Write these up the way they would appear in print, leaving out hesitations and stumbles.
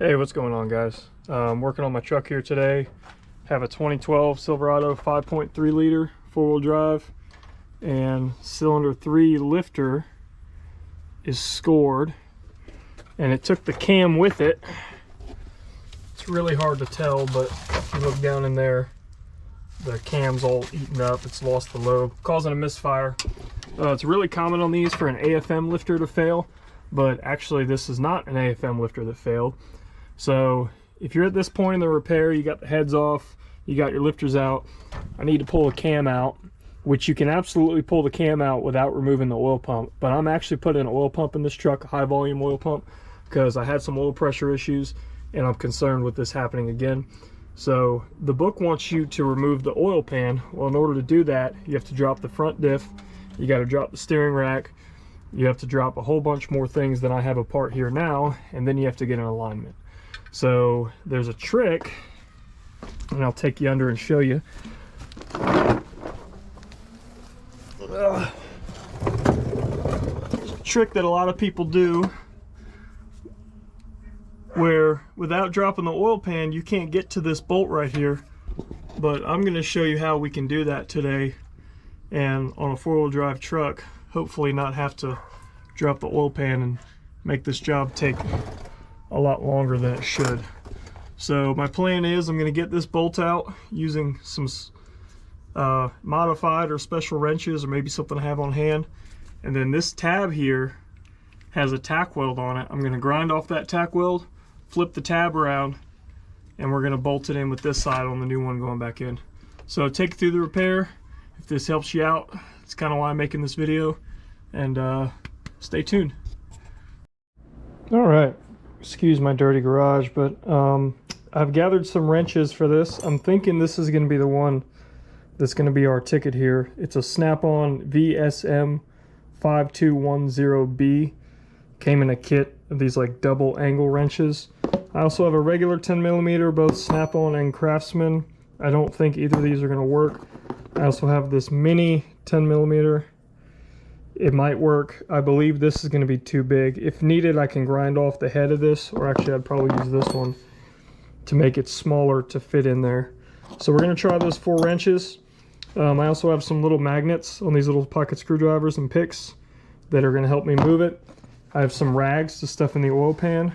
Hey, what's going on, guys? I'm working on my truck here today. Have a 2012 Silverado 5.3 liter four-wheel drive, and cylinder 3 lifter is scored, and it took the cam with it. It's really hard to tell, but if you look down in there, the cam's all eaten up. It's lost the lobe, causing a misfire. It's really common on these for an AFM lifter to fail, but actually this is not an AFM lifter that failed. So if you're at this point in the repair, you got the heads off, you got your lifters out, I need to pull a cam out, which you can absolutely pull the cam out without removing the oil pump. But I'm actually putting an oil pump in this truck, a high volume oil pump, because I had some oil pressure issues and I'm concerned with this happening again. So the book wants you to remove the oil pan. Well, in order to do that, you have to drop the front diff, you got to drop the steering rack, you have to drop a whole bunch more things than I have apart here now, and then you have to get an alignment. So there's a trick, and I'll take you under and show you. There's a trick that a lot of people do where without dropping the oil pan you can't get to this bolt right here, but I'm going to show you how we can do that today, and on a four-wheel drive truck hopefully not have to drop the oil pan and make this job take a lot longer than it should. So my plan is I'm going to get this bolt out using some modified or special wrenches, or maybe something I have on hand, and then this tab here has a tack weld on it. I'm going to grind off that tack weld, flip the tab around, and we're going to bolt it in with this side on the new one going back in. So take it through the repair. If this helps you out, it's kind of why I'm making this video, and stay tuned. All right, excuse my dirty garage, but I've gathered some wrenches for this. I'm thinking this is going to be the one that's going to be our ticket here. It's a Snap-on VSM 5210B. Came in a kit of these like double angle wrenches. I also have a regular 10mm, both Snap-on and Craftsman. I don't think either of these are going to work. I also have this mini 10mm. It might work. I believe this is going to be too big. If needed, I can grind off the head of this, or actually I'd probably use this one to make it smaller to fit in there. So we're going to try those 4 wrenches. I also have some little magnets on these little pocket screwdrivers and picks that are going to help me move it. I have some rags to stuff in the oil pan.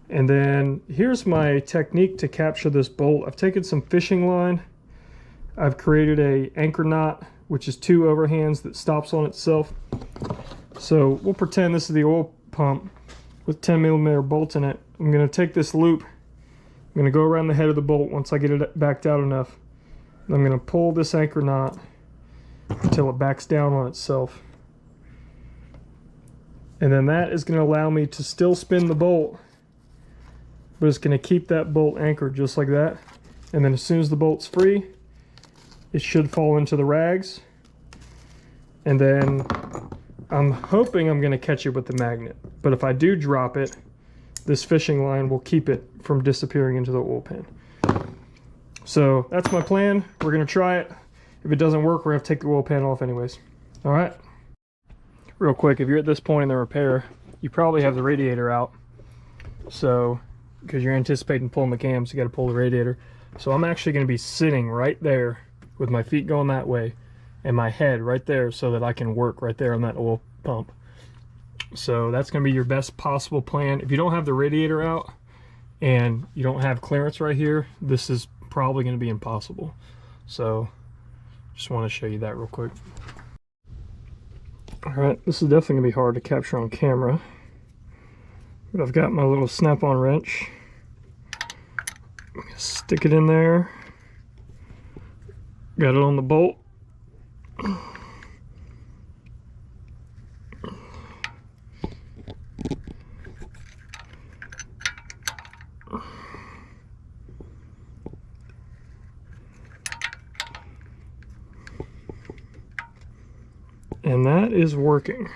And then here's my technique to capture this bolt. I've taken some fishing line. I've created a anchor knot, which is 2 overhands that stops on itself. So we'll pretend this is the oil pump with 10mm bolt in it. I'm going to take this loop. I'm going to go around the head of the bolt once I get it backed out enough. I'm going to pull this anchor knot until it backs down on itself. And then that is going to allow me to still spin the bolt, but it's going to keep that bolt anchored just like that. And then as soon as the bolt's free, it should fall into the rags. And then I'm hoping I'm going to catch it with the magnet. But if I do drop it, this fishing line will keep it from disappearing into the oil pan. So that's my plan. We're going to try it. If it doesn't work, we're going to take the oil pan off anyways. All right. Real quick, if you're at this point in the repair, you probably have the radiator out. So, because you're anticipating pulling the cams, you got to pull the radiator. So I'm actually going to be sitting right there with my feet going that way and my head right there so that I can work right there on that oil pump. So that's going to be your best possible plan. If you don't have the radiator out and you don't have clearance right here, this is probably going to be impossible. So just want to show you that real quick. Alright, this is definitely going to be hard to capture on camera, but I've got my little Snap-on wrench. I'm going to stick it in there. Got it on the bolt. And that is working.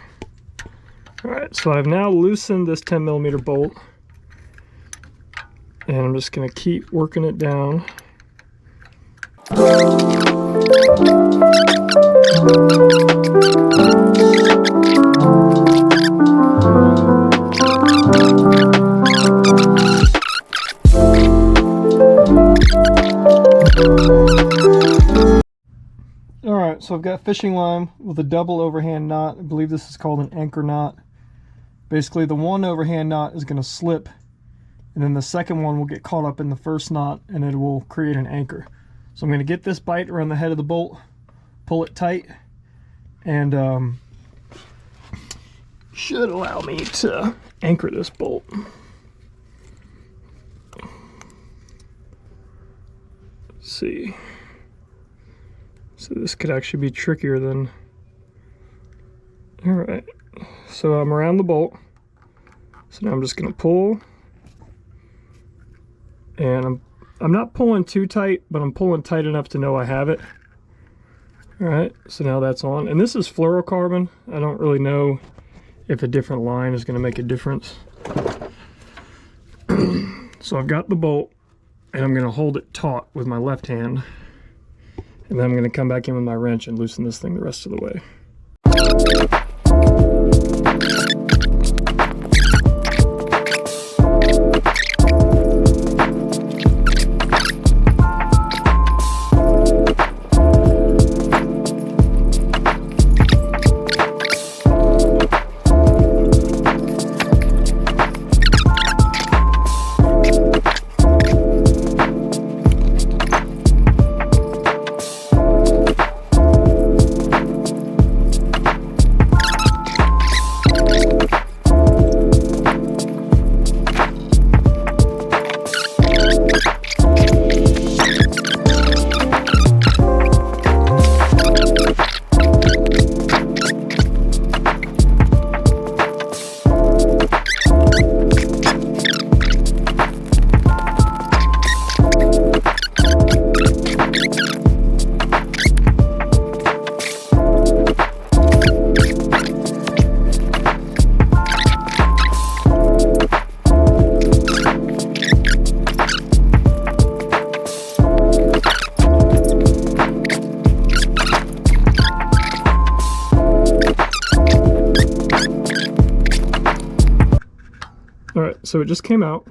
Alright, so I've now loosened this 10mm bolt, and I'm just going to keep working it down. so I've got fishing line with a double overhand knot. I believe this is called an anchor knot. Basically, the one overhand knot is going to slip, and then the second one will get caught up in the first knot, and it will create an anchor. So I'm going to get this bite around the head of the bolt, pull it tight, and should allow me to anchor this bolt. Let's see. So this could actually be trickier than... Alright, so I'm around the bolt. So now I'm just going to pull. And I'm not pulling too tight, but I'm pulling tight enough to know I have it. Alright, so now that's on. And this is fluorocarbon. I don't really know if a different line is going to make a difference. So I've got the bolt, and I'm going to hold it taut with my left hand. And then I'm going to come back in with my wrench and loosen this thing the rest of the way. Alright, so it just came out.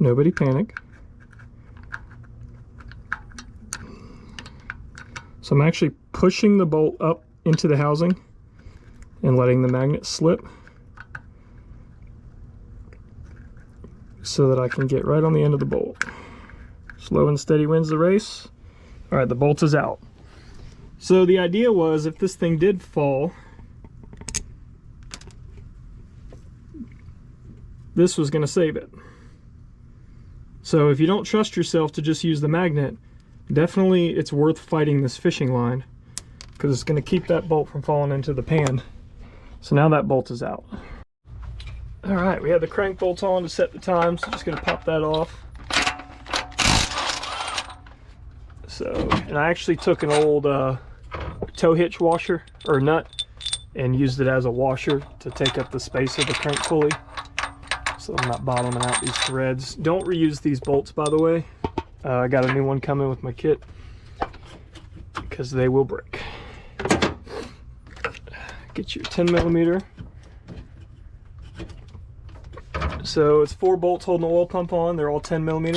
Nobody panic. So I'm actually pushing the bolt up into the housing and letting the magnet slip so that I can get right on the end of the bolt. Slow and steady wins the race. Alright, the bolt is out. So the idea was, if this thing did fall, this was going to save it. So if you don't trust yourself to just use the magnet, definitely it's worth fighting this fishing line, because it's going to keep that bolt from falling into the pan. So now that bolt is out. Alright, we had the crank bolt on to set the time, so just going to pop that off. So, and I actually took an old tow hitch washer, or nut, and used it as a washer to take up the space of the crank pulley, so I'm not bottoming out these threads. Don't reuse these bolts, by the way. I got a new one coming with my kit, because they will break. Get your 10mm. So it's 4 bolts holding the oil pump on. They're all 10mm.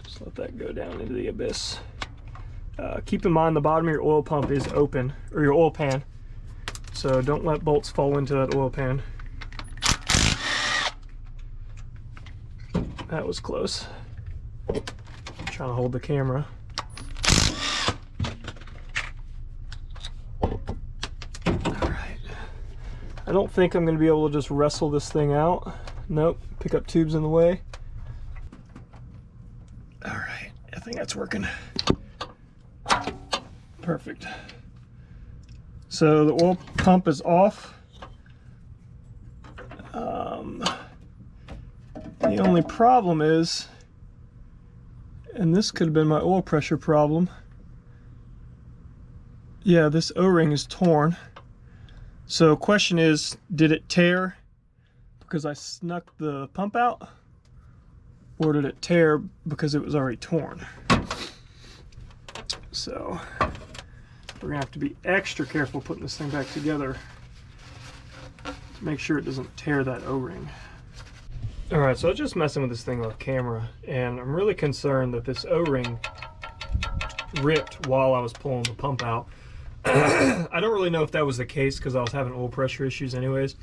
Just let that go down into the abyss. Keep in mind the bottom of your oil pump is open, or your oil pan, so don't let bolts fall into that oil pan. That was close. I'm trying to hold the camera. Alright. I don't think I'm going to be able to just wrestle this thing out. Nope. Pick up tubes in the way. Alright. I think that's working. Perfect. So the oil pump is off. The only problem is, and this could have been my oil pressure problem, yeah, this O-ring is torn. So question is, did it tear because I snuck the pump out, or did it tear because it was already torn? So we're gonna have to be extra careful putting this thing back together to make sure it doesn't tear that O-ring. All right, so I was just messing with this thing on camera, and I'm really concerned that this O-ring ripped while I was pulling the pump out. I don't really know if that was the case because I was having oil pressure issues anyways,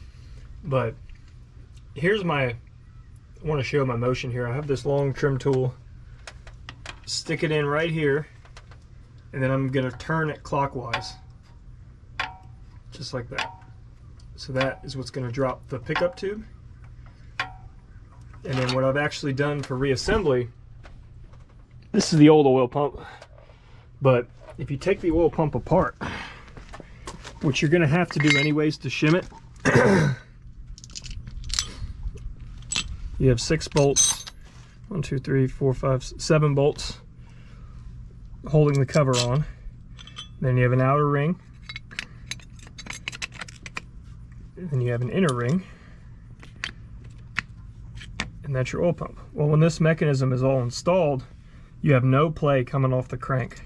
but here's I want to show my motion here. I have this long trim tool, stick it in right here, and then I'm going to turn it clockwise, just like that. So that is what's going to drop the pickup tube. And then what I've actually done for reassembly, this is the old oil pump, but if you take the oil pump apart, which you're going to have to do anyways to shim it, you have 6 bolts, 1, 2, 3, 4, 5, 7 bolts holding the cover on. Then you have an outer ring, and then you have an inner ring, and that's your oil pump. Well, when this mechanism is all installed, you have no play coming off the crank,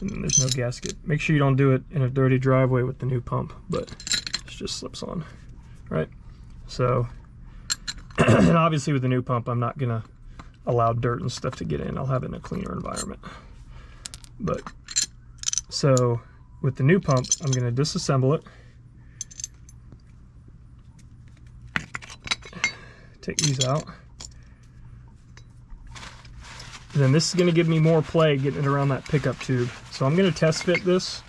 and there's no gasket. Make sure you don't do it in a dirty driveway with the new pump, but it just slips on, right? So, and obviously with the new pump, I'm not gonna allow dirt and stuff to get in. I'll have it in a cleaner environment. But, so with the new pump, I'm gonna disassemble it, take these out, and then this is going to give me more play getting it around that pickup tube. So I'm going to test fit this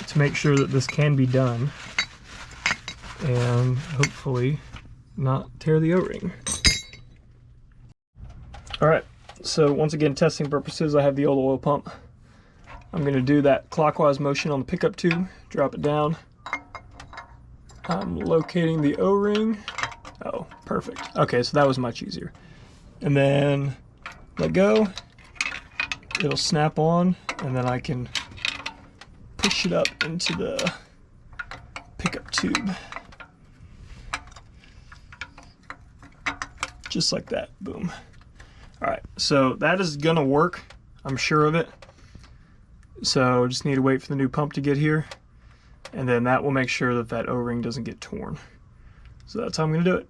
to make sure that this can be done, and hopefully not tear the O-ring. Alright, so once again, testing purposes, I have the old oil pump. I'm going to do that clockwise motion on the pickup tube, drop it down. I'm locating the O-ring. Oh, perfect. Okay, so that was much easier. And then let go. It'll snap on, and then I can push it up into the pickup tube. Just like that. Boom. All right, so that is gonna work. I'm sure of it. So just need to wait for the new pump to get here, and then that will make sure that that O-ring doesn't get torn. So that's how I'm gonna do it.